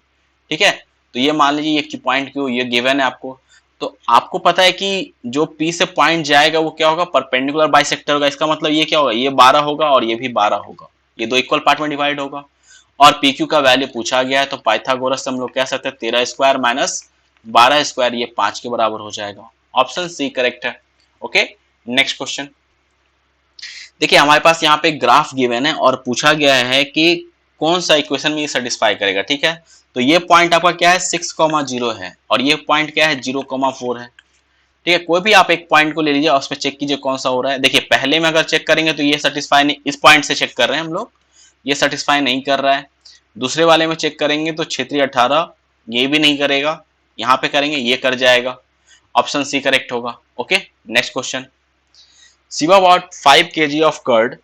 Speaker 1: ठीक है, तो ये मान लीजिए ये पॉइंट क्यों ये गिवन है आपको, तो आपको पता है कि जो पी से पॉइंट जाएगा वो क्या होगा परपेंडिकुलर बाइसेक्टर होगा। इसका मतलब ये क्या होगा ये 12 होगा और ये भी 12 होगा, ये दो इक्वल पार्ट में डिवाइड होगा। और पी क्यू का वैल्यू पूछा गया है तो पाइथागोरस से हम लोग कह सकते हैं 13 स्क्वायर माइनस 12 स्क्वायर ये 5 के बराबर हो जाएगा। ऑप्शन सी करेक्ट है। ओके, नेक्स्ट क्वेश्चन, देखिए हमारे पास यहाँ पे ग्राफ गिवन है और पूछा गया है कि कौन सा इक्वेशन में ये सेटिस्फाई करेगा। ठीक है, तो ये पॉइंट आपका क्या है 6,0 है और ये पॉइंट क्या है 0,4 है। ठीक है, कोई भी आप एक पॉइंट को ले लीजिए और उस पर चेक कीजिए कौन सा हो रहा है। देखिए पहले में अगर चेक करेंगे तो ये सेटिस्फाई नहीं, इस पॉइंट से चेक कर रहे हैं हम लोग, ये सेटिस्फाई नहीं कर रहा है। दूसरे वाले में चेक करेंगे तो क्षेत्रीय 18 ये भी नहीं करेगा, यहाँ पे करेंगे ये कर जाएगा। ऑप्शन सी करेक्ट होगा। Okay, next question, Shiva bought 5 kg of curd,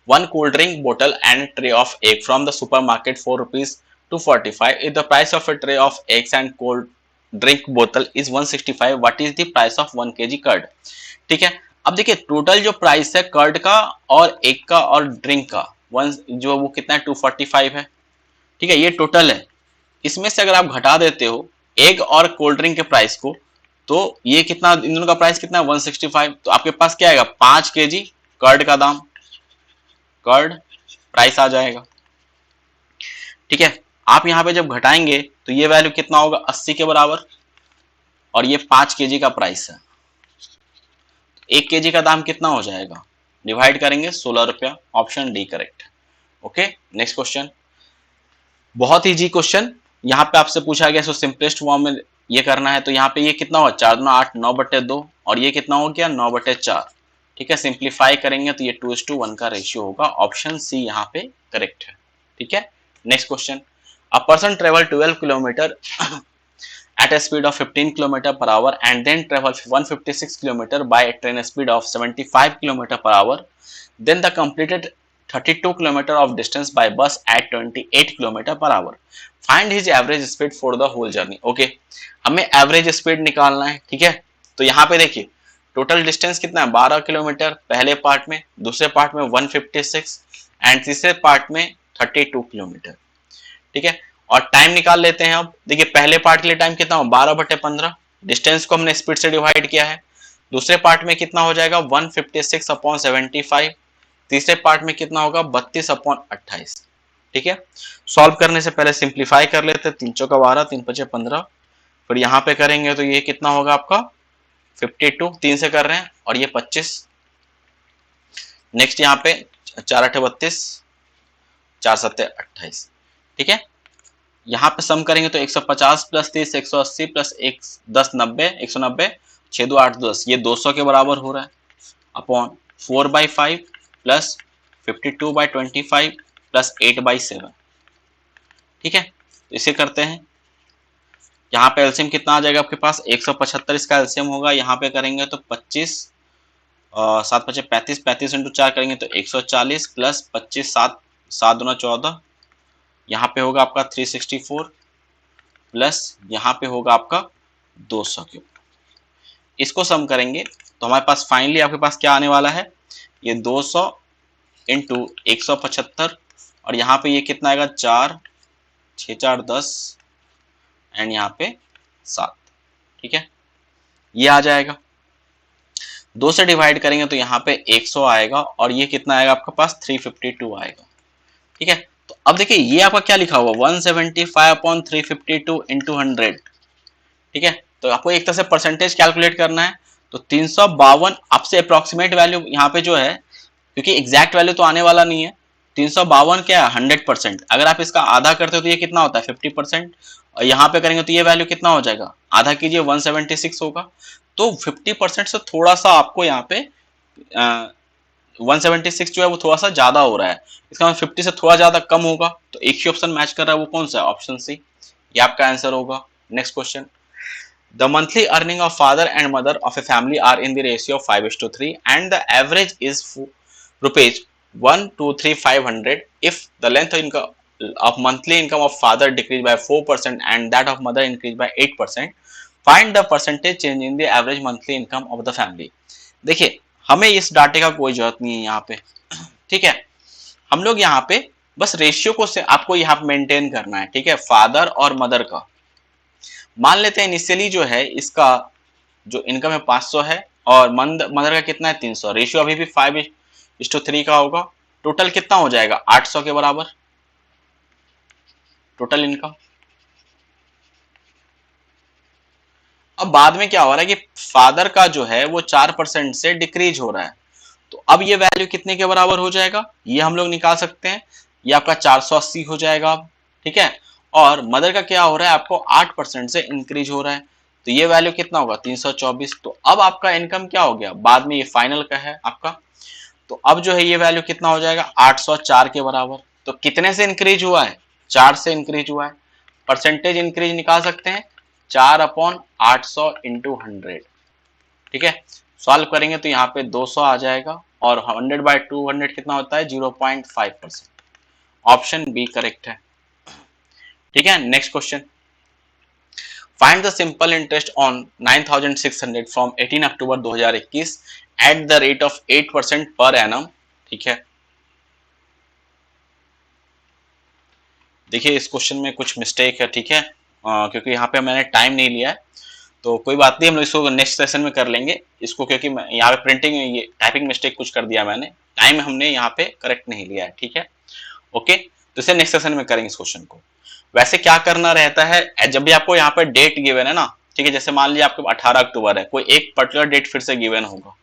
Speaker 1: 1 cool drink bottle and a tray of egg from the supermarket for rupees 245. If the price of a tray of eggs and cold drink bottle is 165, what is the price of 1 kg curd? ठीक है, अब देखिए total जो price है curd का और egg का और ड्रिंक का वन जो वो कितना है 245 है। ठीक है, ये टोटल है, इसमें से अगर आप घटा देते हो एग और कोल्ड ड्रिंक के प्राइस को तो ये कितना इन दोनों का प्राइस कितना है 165, तो आपके पास क्या आएगा 5 केजी कर्ड का दाम, कर्ड प्राइस आ जाएगा। ठीक है, आप यहाँ पे जब घटाएंगे तो ये वैल्यू कितना होगा 80 के बराबर, और ये 5 केजी का प्राइस है, 1 केजी का दाम कितना हो जाएगा, डिवाइड करेंगे 16 रुपया, ऑप्शन डी करेक्ट है। ओके, नेक्स्ट क्वेश्चन, बहुत इजी क्वेश्चन, यहाँ पे आपसे पूछा गया सो सिंपलेस्ट फॉर्म में ये करना है। तो यहाँ पे ये कितना होगा 4 दूना 8, 9/2, और ये कितना हो गया 9/4। ठीक है, सिंप्लीफाई करेंगे तो ये 2:1 का रेशियो होगा, ऑप्शन सी यहाँ पे करेक्ट है। ठीक है, next question, a person travel 12 kilometre at a speed of 15 km per hour and then travel 156 km by a train speed of 75 km per hour, then the completed 32 km of distance by bus at 28 km per hour. Find his average speed for the whole journey. Okay, हमें average speed निकालना है। ठीक है, तो यहाँ पे देखिए total distance कितना है 12 किलोमीटर पहले पार्ट में, दूसरे पार्ट में 156 एंड तीसरे पार्ट में 32 किलोमीटर। ठीक है, और टाइम निकाल लेते हैं। अब देखिए पहले पार्ट के लिए टाइम कितना हो 12/15, डिस्टेंस को हमने स्पीड से डिवाइड किया है। दूसरे पार्ट में कितना हो जाएगा 156/75, तीसरे पार्ट में कितना होगा 32/28। ठीक है, सॉल्व करने से पहले सिंप्लीफाई कर लेते हैं, 3 चौका 12, 3 पचे 15, फिर यहाँ पे करेंगे तो ये कितना होगा आपका 52, 3 से कर रहे हैं, और ये 25। नेक्स्ट यहाँ पे 4 8 32, 4 7 28। ठीक है, यहाँ पे सम करेंगे तो 150 + 30 180 + 1 10 90 190, 6 2 8 10, ये 200 के बराबर हो रहा है, अपॉन 4/5 + 52/25 + 8/7। ठीक है, तो इसे करते हैं, यहाँ पे एलसीएम कितना आ जाएगा आपके पास 175 इसका एलसीएम होगा। यहाँ पे करेंगे तो 25 7 5 35, 35 × 4 करेंगे तो 140 + 25 7 7 दूना 14, यहाँ पे होगा आपका 364 प्लस यहाँ पे होगा आपका 200 के ऊपर। इसको सम करेंगे तो हमारे पास फाइनली आपके पास क्या आने वाला है, ये 200 × 175, और यहाँ पे ये कितना आएगा 4 6 4 10 एंड यहाँ पे 7। ठीक है, ये आ जाएगा, 2 से डिवाइड करेंगे तो यहाँ पे 100 आएगा, और ये कितना आएगा आपके पास 352 आएगा। ठीक है, तो अब देखिए ये आपका क्या लिखा हुआ 175/352 × 100। ठीक है, तो आपको एक तरह से परसेंटेज कैलकुलेट करना है, तो 352 आपसे अप्रोक्सीमेट वैल्यू यहाँ पे जो है, क्योंकि एग्जैक्ट वैल्यू तो आने वाला नहीं है, 352 क्या है 100%, अगर आप इसका आधा करते हो तो ये कितना होता है 50%, और यहाँ पे करेंगे तो ये वैल्यू कितना हो जाएगा, आधा कीजिए 176 होगा, तो 50% से थोड़ा सा आपको यहाँ पे 176 जो है वो थोड़ा सा ज्यादा हो रहा है, इसका मतलब 50 से थोड़ा ज्यादा कम होगा, तो एक ही ऑप्शन मैच कर रहा है, वो कौन सा है, ऑप्शन सी, ये आपका आंसर होगा। Next question, the monthly earning of father and mother of a family are in the ratio of 5:3 and the average is rupees 123,500 if the length of monthly income of father decreased by 4% and that of mother increased by 8%, find the percentage change in the average monthly income of the family। देखिए हमें इस डाटे का कोई जरूरत नहीं है यहाँ पे। ठीक है, हम लोग यहाँ पे बस रेशियो को से आपको यहाँ पे मेंटेन करना है। ठीक है, फादर और मदर का मान लेते हैं इनिशियली जो है इसका जो इनकम है 500 है, और मदर का कितना है 300, रेशियो अभी भी 5:3 का होगा, टोटल कितना हो जाएगा 800 के बराबर टोटल इनकम। अब बाद में क्या हो रहा है कि फादर का जो है वो 4% से डिक्रीज हो रहा है, तो अब ये वैल्यू कितने के बराबर हो जाएगा, ये हम लोग निकाल सकते हैं, ये आपका 480 हो जाएगा अब। ठीक है, और मदर का क्या हो रहा है आपको 8% से इंक्रीज हो रहा है, तो ये वैल्यू कितना होगा 324। तो अब आपका इनकम क्या हो गया, बाद में ये फाइनल का है आपका, तो अब जो है ये वैल्यू कितना हो जाएगा 804 के बराबर। तो कितने से इंक्रीज हुआ है 4 से इंक्रीज हुआ है, परसेंटेज इंक्रीज निकाल सकते हैं 4/800 × 100। ठीक है, सॉल्व करेंगे तो यहाँ पे 200 आ जाएगा, और 100/200 कितना होता है 0.5%, ऑप्शन बी करेक्ट है। ठीक है, next question, find the simple interest on 9,600 from 18 October 2021 at the rate of 8% per annum. ठीक है, देखिए इस क्वेश्चन में कुछ मिस्टेक है। ठीक है, क्योंकि यहाँ पे मैंने टाइम नहीं लिया है, तो कोई बात नहीं, हम लोग इसको नेक्स्ट सेशन में कर लेंगे इसको, क्योंकि यहाँ पे प्रिंटिंग ये टाइपिंग मिस्टेक कुछ कर दिया मैंने, टाइम हमने यहाँ पे करेक्ट नहीं लिया है। ठीक है, ओके, तो इसे नेक्स्ट सेशन में करेंगे इस क्वेश्चन को। वैसे क्या करना रहता है, जब भी आपको यहाँ पे डेट गिवन है ना, ठीक है, जैसे मान लीजिए आपके 18 अक्टूबर है, कोई एक पर्टिकुलर डेट फिर से गिवन होगा,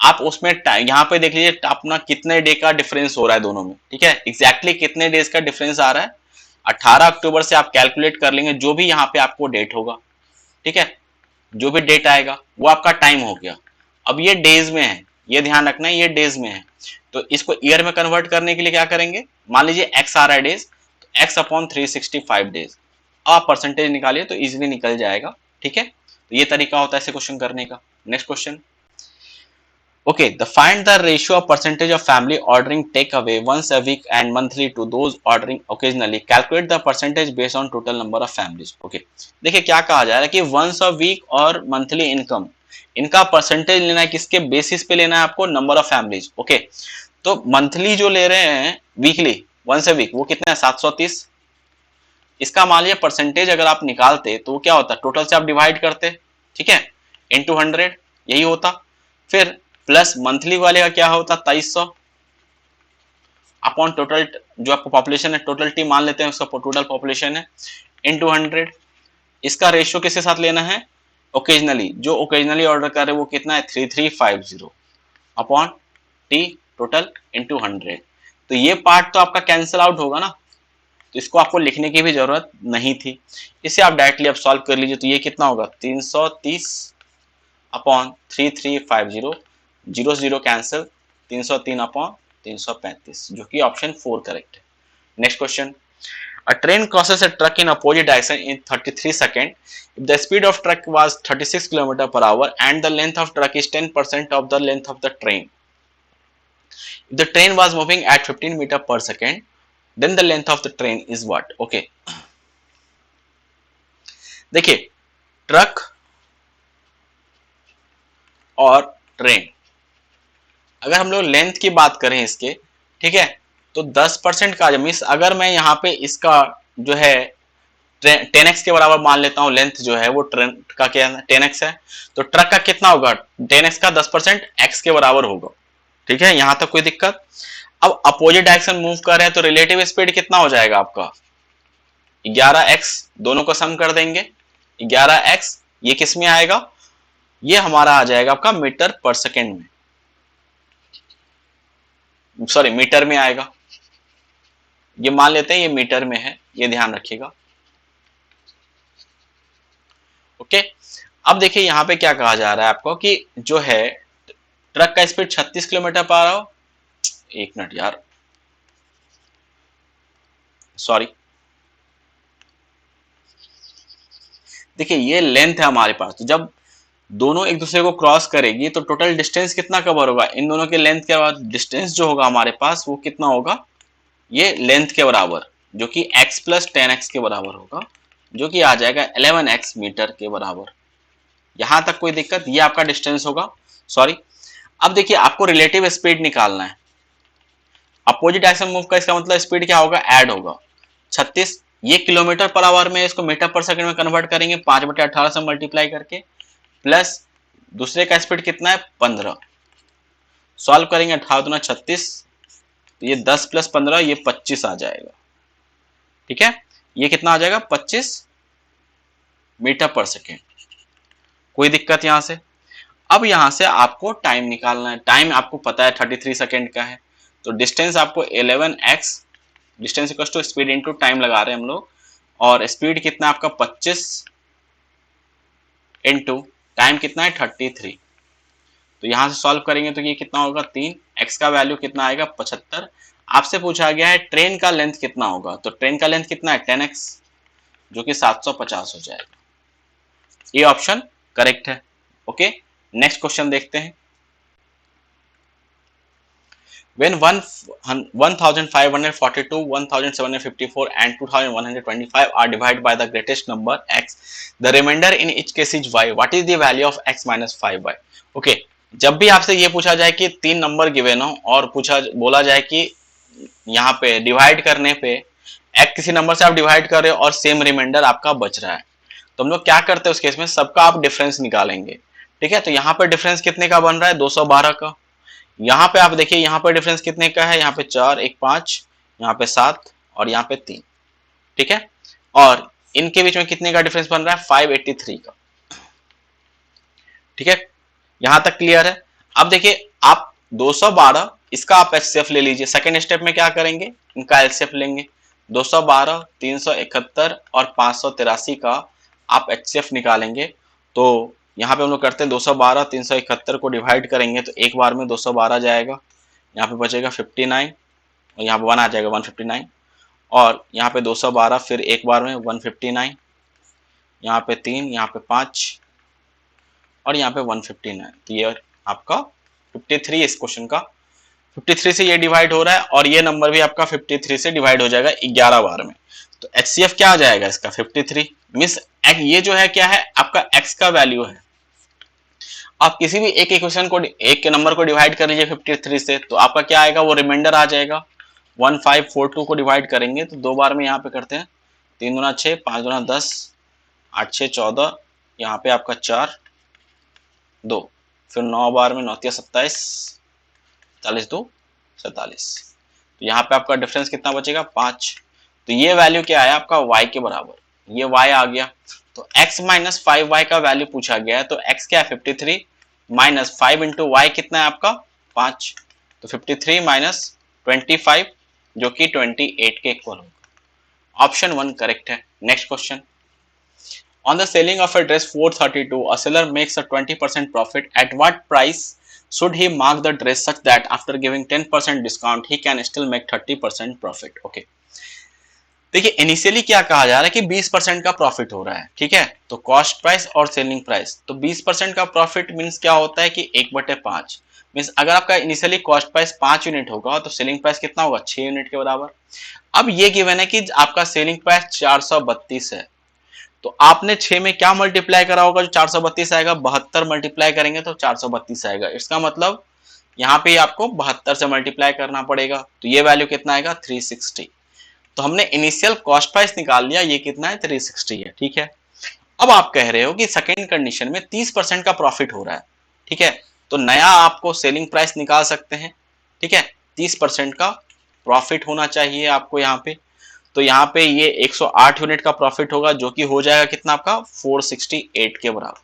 Speaker 1: आप उसमें टाइम यहाँ पे देख लीजिए अपना कितने डे का डिफरेंस हो रहा है दोनों में, ठीक है, एग्जैक्टली कितने डेज का डिफरेंस आ रहा है, 18 अक्टूबर से आप कैलकुलेट कर लेंगे जो भी यहाँ पे आपको डेट होगा, ठीक है, जो भी डेट आएगा वो आपका टाइम हो गया। अब ये डेज में है, ये ध्यान रखना है ये डेज में है, तो इसको ईयर में कन्वर्ट करने के लिए क्या करेंगे, मान लीजिए एक्स आ रहा है डेज, तो एक्स अपॉन 365 डेज, आप परसेंटेज निकालिए तो इजीली निकल जाएगा, ठीक है, तो ये तरीका होता है ऐसे क्वेश्चन करने का। Next question, okay, the find the ratio of percentage of family ordering takeaway once a week and monthly to those ordering occasionally, calculate the percentage based on total number of families। okay, देखिए क्या कहा जा रहा है कि once a week और monthly income, इनका percentage लेना है, किसके बेसिस पे लेना है आपको, नंबर ऑफ फैमिलीज। ओके, तो मंथली जो ले रहे हैं, वीकली वंस ए वीक, वो कितना है 730, इसका मान लीजिए परसेंटेज अगर आप निकालते तो वो क्या होता, टोटल से आप डिवाइड करते, ठीक है, इनटू 100, यही होता, फिर प्लस मंथली वाले का क्या होता 2300 अपॉन टोटल, जो आपको पॉपुलेशन है टोटल टी मान लेते हैं, उसका टोटल पॉपुलेशन है, इनटू 100, इसका रेशियो किसके साथ लेना है, ओकेजनली, जो ओकेजनली ऑर्डर कर रहे हैं वो कितना है 3350 अपॉन टी टोटल इनटू 100। तो ये पार्ट तो आपका कैंसिल आउट होगा ना, तो इसको आपको लिखने की भी जरूरत नहीं थी, इसे आप डायरेक्टली आप सॉल्व कर लीजिए, तो ये कितना होगा 330 अपॉन 3350, 0 0 कैंसिल, 303 अपॉन 335, जो कि ऑप्शन 4 करेक्ट है। Next question, a train crosses a truck in opposite direction in 33 seconds if the speed of truck was 36 km per hour and the length of truck is 10% of the length of the train, if the train was moving at 15 meter per second then the length of the train is what। okay, देखिए truck और train, अगर हम लोग length की बात करें इसके, ठीक है, तो 10% का मीन्स अगर मैं यहाँ पे इसका जो है 10x के बराबर मान लेता हूँ, लेंथ जो है वो ट्रेन का क्या 10x है, तो ट्रक का कितना होगा 10x का 10% x के बराबर होगा, ठीक है, यहां तक कोई दिक्कत। अब अपोजिट डायरेक्शन मूव कर रहे हैं तो रिलेटिव स्पीड कितना हो जाएगा आपका 11x, दोनों को सम कर देंगे 11x, ये किस में आएगा, ये हमारा आ जाएगा आपका मीटर पर सेकेंड में, सॉरी मीटर में आएगा, ये मान लेते हैं ये मीटर में है, ये ध्यान रखिएगा। ओके, अब देखिए यहां पे क्या कहा जा रहा है आपको कि जो है ट्रक का स्पीड 36 किलोमीटर पर आवर, एक मिनट यार, सॉरी, देखिए ये लेंथ है हमारे पास, तो जब दोनों एक दूसरे को क्रॉस करेगी तो टोटल डिस्टेंस कितना कवर होगा, इन दोनों के लेंथ के बाद डिस्टेंस जो होगा हमारे पास वो कितना होगा, ये लेंथ के बराबर, जो कि x प्लस 10x के बराबर होगा, जो कि आ जाएगा 11x मीटर के बराबर। यहां तक कोई दिक्कत, ये आपका डिस्टेंस होगा, सॉरी। अब देखिए आपको रिलेटिव स्पीड निकालना है, अपोजिट डायरेक्शन मूव का इसका मतलब स्पीड क्या होगा, ऐड होगा 36, ये किलोमीटर पर आवर में, इसको मीटर पर सेकंड में कन्वर्ट करेंगे 5/18 से मल्टीप्लाई करके, प्लस दूसरे का स्पीड कितना है 15, सॉल्व करेंगे 18 दूना 36, ये 10 प्लस 15 ये 25 आ जाएगा, ठीक है, ये कितना आ जाएगा 25 मीटर पर सेकेंड, कोई दिक्कत यहां से। अब यहां से आपको टाइम निकालना है, टाइम आपको पता है 33 सेकेंड का है, तो डिस्टेंस आपको 11x, distance equal to speed into time लगा रहे हैं हम लोग, और स्पीड कितना आपका 25 इनटू टाइम कितना है 33, तो यहां से सॉल्व करेंगे तो ये कितना होगा 3, x का वैल्यू कितना आएगा 75। आपसे पूछा गया है ट्रेन का लेंथ कितना होगा, तो ट्रेन का लेंथ कितना है 10x, जो कि 750 हो जाएगा, ये ऑप्शन करेक्ट है। ओके, नेक्स्ट क्वेश्चन देखते हैं। When 1542, 1754 and 2125 are divided by the greatest number x, the remainder in each case is y. What is the value of x minus 5y? Okay, जब भी आपसे ये पूछा जाए कि 3 नंबर गिवन हो और बोला जाए कि यहाँ पे डिवाइड करने पे x किसी नंबर से आप डिवाइड कर रहे हो और सेम रिमाइंडर आपका बच रहा है, तो हम लोग क्या करते हैं उस केस में, सबका आप डिफरेंस निकालेंगे, ठीक है। तो यहाँ पे डिफरेंस कितने का बन रहा है 212 का, यहाँ पे आप देखिए यहाँ पे डिफरेंस कितने का है, यहाँ पे 4, 1 5, यहाँ पे 7 और यहाँ पे 3, ठीक है। और इनके बीच में कितने का डिफरेंस बन रहा है 583 का। ठीक है, यहां तक क्लियर है। अब देखिए आप 212 इसका आप एचसीएफ ले लीजिए। सेकेंड स्टेप में क्या करेंगे, इनका एलसीएफ लेंगे। 212, 371 और 583 का आप एचसीएफ निकालेंगे। तो यहाँ पे हम लोग करते हैं 212 371 को डिवाइड करेंगे तो एक बार में 212 जाएगा, यहाँ पे बचेगा 59 और यहाँ पे 1 आ जाएगा 159, और यहाँ पे 212 फिर एक बार में 159, यहाँ पे 3, यहाँ पे 5 और यहाँ पे 159। तो ये आपका 53 इस क्वेश्चन का 53 से ये डिवाइड हो रहा है और ये नंबर भी आपका 53 से डिवाइड हो जाएगा 11 बार में। तो एचसीएफ क्या आ जाएगा इसका 53। मिस ये जो है क्या है आपका x का वैल्यू है। आप किसी भी एक इक्वेशन को एक के नंबर को डिवाइड कर लीजिए 53 से, तो आपका क्या आएगा वो रिमाइंडर आ जाएगा। 1542 को डिवाइड करेंगे तो दो बार में यहाँ पे करते हैं, 3 दूना 6, 5 दूना 10, 8 6 14, यहाँ पे आपका 4 2, फिर 9 बार में 9 3 27, 40 2 47। तो यहाँ पे आपका डिफरेंस कितना बचेगा 5। तो ये वैल्यू क्या है आपका y के बराबर, ये y आ गया। तो x माइनस 5y का वैल्यू पूछा गया है, तो x क्या है 53 माइनस 5 इंटू वाई कितना है आपका 5। तो 53 माइनस 25 जो कि 28 के इक्वल होगा। ऑप्शन 1 करेक्ट है। Next question, on the selling of a dress 432 a seller makes a 20% profit. At what price should he mark the dress such that after giving 10% discount he can still make 30% profit? Okay, देखिए initially क्या कहा जा रहा है कि 20% का profit हो रहा है। ठीक है, तो कॉस्ट प्राइस और सेलिंग प्राइस, तो 20% का प्रॉफिट मींस क्या होता है कि 1/5 मींस अगर आपका इनिशियली कॉस्ट प्राइस 5 यूनिट होगा तो सेलिंग प्राइस कितना होगा 6 यूनिट के बराबर। अब ये गिवन है कि आपका सेलिंग प्राइस 432 है, तो आपने 6 में क्या मल्टीप्लाई करा होगा जो 432 आएगा, 72 मल्टीप्लाई करेंगे तो 432 आएगा। इसका मतलब यहाँ पे आपको 72 से मल्टीप्लाई करना पड़ेगा, तो ये वैल्यू कितना आएगा 360। तो हमने इनिशियल कॉस्ट प्राइस निकाल लिया, ये कितना है 360 है। ठीक है, अब आप कह रहे हो कि सेकेंड कंडीशन में 30% का प्रॉफिट हो रहा है। ठीक है, तो नया आपको सेलिंग प्राइस निकाल सकते हैं। ठीक है, 30% का प्रॉफिट होना चाहिए आपको यहाँ पे। तो यहाँ पे ये 108 यूनिट का प्रॉफिट होगा जो कि हो जाएगा कितना आपका 468 के बराबर।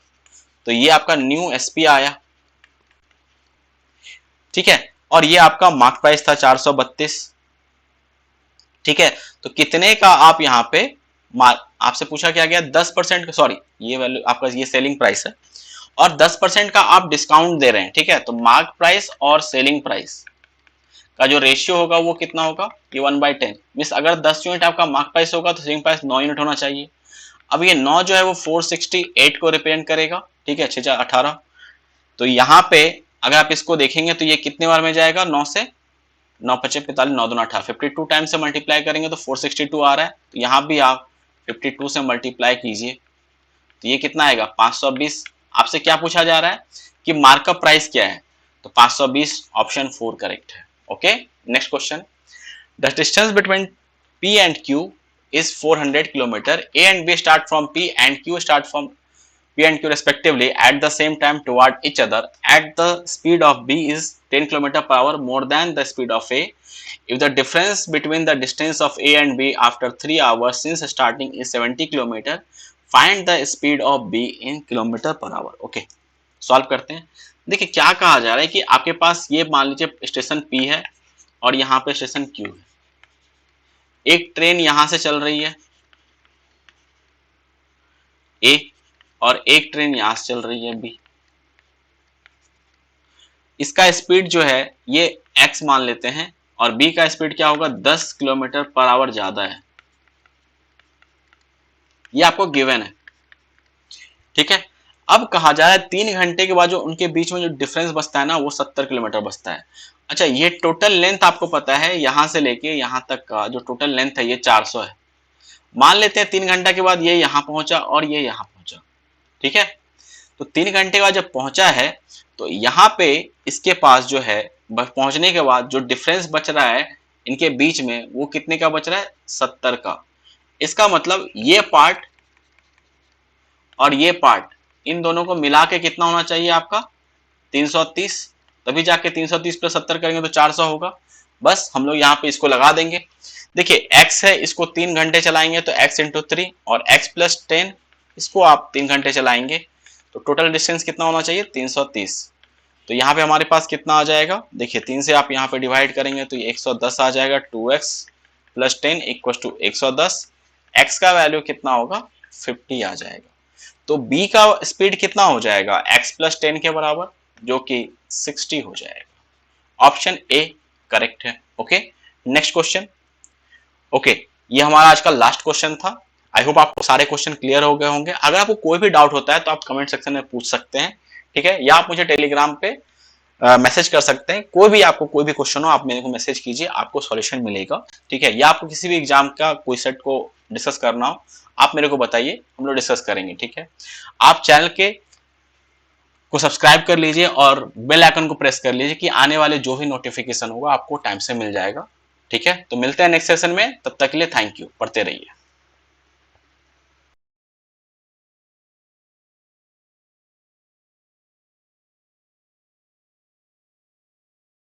Speaker 1: तो ये आपका न्यू एसपी आया। ठीक है, और ये आपका मार्क प्राइस था 432। ठीक है, तो कितने का आप यहाँ पे आपसे पूछा क्या गया 10%, सॉरी ये वैल्यू आपका ये सेलिंग प्राइस है और 10% का आप डिस्काउंट दे रहे हैं। ठीक है, तो मार्क प्राइस और सेलिंग प्राइस का जो रेशियो होगा वो कितना होगा, ये 1/10 मींस अगर 10 यूनिट आपका मार्क प्राइस होगा तो सेलिंग प्राइस 9 यूनिट होना चाहिए। अब ये 9 जो है वो 468 को रिप्रेजेंट करेगा। ठीक है, 6 18। तो यहाँ पे अगर आप इसको देखेंगे तो ये कितने बार में जाएगा, 9 से 9 5 45 9 2 18, 52 टाइम से मल्टीप्लाई करेंगे तो 462 आ रहा है। तो यहाँ भी आप 52 से मल्टीप्लाई कीजिए तो ये कितना आएगा 520। आपसे क्या पूछा जा रहा है कि मार्कअप प्राइस क्या है, तो 520 ऑप्शन 4 करेक्ट है। Okay, next question, the distance between P and Q is 400 kilometer. A and B start from P and Q start from P and Q respectively at the same time toward each other at the speed of B is 10 km/h more than the speed of A. If the difference between the distance of A and B after 3 hours since starting is 70 km, find the speed of B in km/h. Okay, solve करते हैं। देखिए क्या कहा जा रहा है कि आपके पास ये मान लीजिए स्टेशन P है और यहाँ पे स्टेशन Q है। एक ट्रेन यहां से चल रही है A और एक ट्रेन यहां से चल रही है B। इसका स्पीड जो है ये x मान लेते हैं और B का स्पीड क्या होगा 10 km/h ज्यादा है, ये आपको गिवन है। ठीक है, अब कहा जा रहा है 3 घंटे के बाद जो उनके बीच में जो डिफरेंस बचता है ना वो 70 किलोमीटर बचता है। अच्छा, ये टोटल लेंथ आपको पता है यहां से लेके यहां तक का जो टोटल लेंथ है ये 400 है। मान लेते हैं 3 घंटा के बाद ये यहां पहुंचा और ये यहां पहुंचा। ठीक है, तो 3 घंटे के बाद जब पहुंचा है तो यहाँ पे इसके पास जो है पहुंचने के बाद जो डिफरेंस बच रहा है इनके बीच में वो कितने का बच रहा है 70 का। इसका मतलब ये पार्ट और ये पार्ट इन दोनों को मिला के कितना होना चाहिए आपका 330, तभी जाके 330 प्लस 70 करेंगे तो 400 होगा। बस हम लोग यहाँ पे इसको लगा देंगे। देखिए x है, इसको 3 घंटे चलाएंगे तो x इंटू 3 और x प्लस 10 इसको आप 3 घंटे चलाएंगे तो टोटल डिस्टेंस कितना होना चाहिए 330। तो यहाँ पे हमारे पास कितना आ जाएगा, देखिए 3 से आप यहाँ पे डिवाइड करेंगे तो ये 110 आ जाएगा। 2x plus 10 equal to 110। x का वैल्यू कितना होगा 50 आ जाएगा। तो b का स्पीड कितना हो जाएगा x प्लस 10 के बराबर, जो कि 60 हो जाएगा। ऑप्शन ए करेक्ट है। Okay, next question. ओके, ये हमारा आज का लास्ट क्वेश्चन था। आई होप आपको सारे क्वेश्चन क्लियर हो गए होंगे। अगर आपको कोई भी डाउट होता है तो आप कमेंट सेक्शन में पूछ सकते हैं, ठीक है, या आप मुझे टेलीग्राम पे मैसेज कर सकते हैं। कोई भी आपको कोई भी क्वेश्चन हो आप मेरे को मैसेज कीजिए, आपको सॉल्यूशन मिलेगा, ठीक है। या आपको किसी भी एग्जाम का कोई सेट को डिस्कस करना हो आप मेरे को बताइए, हम लोग डिस्कस करेंगे, ठीक है। आप चैनल के को सब्सक्राइब कर लीजिए और बेल आइकन को प्रेस कर लीजिए कि आने वाले जो भी नोटिफिकेशन होगा आपको टाइम से मिल जाएगा, ठीक है। तो मिलते हैं नेक्स्ट सेशन में, तब तक के लिए थैंक यू, पढ़ते रहिए।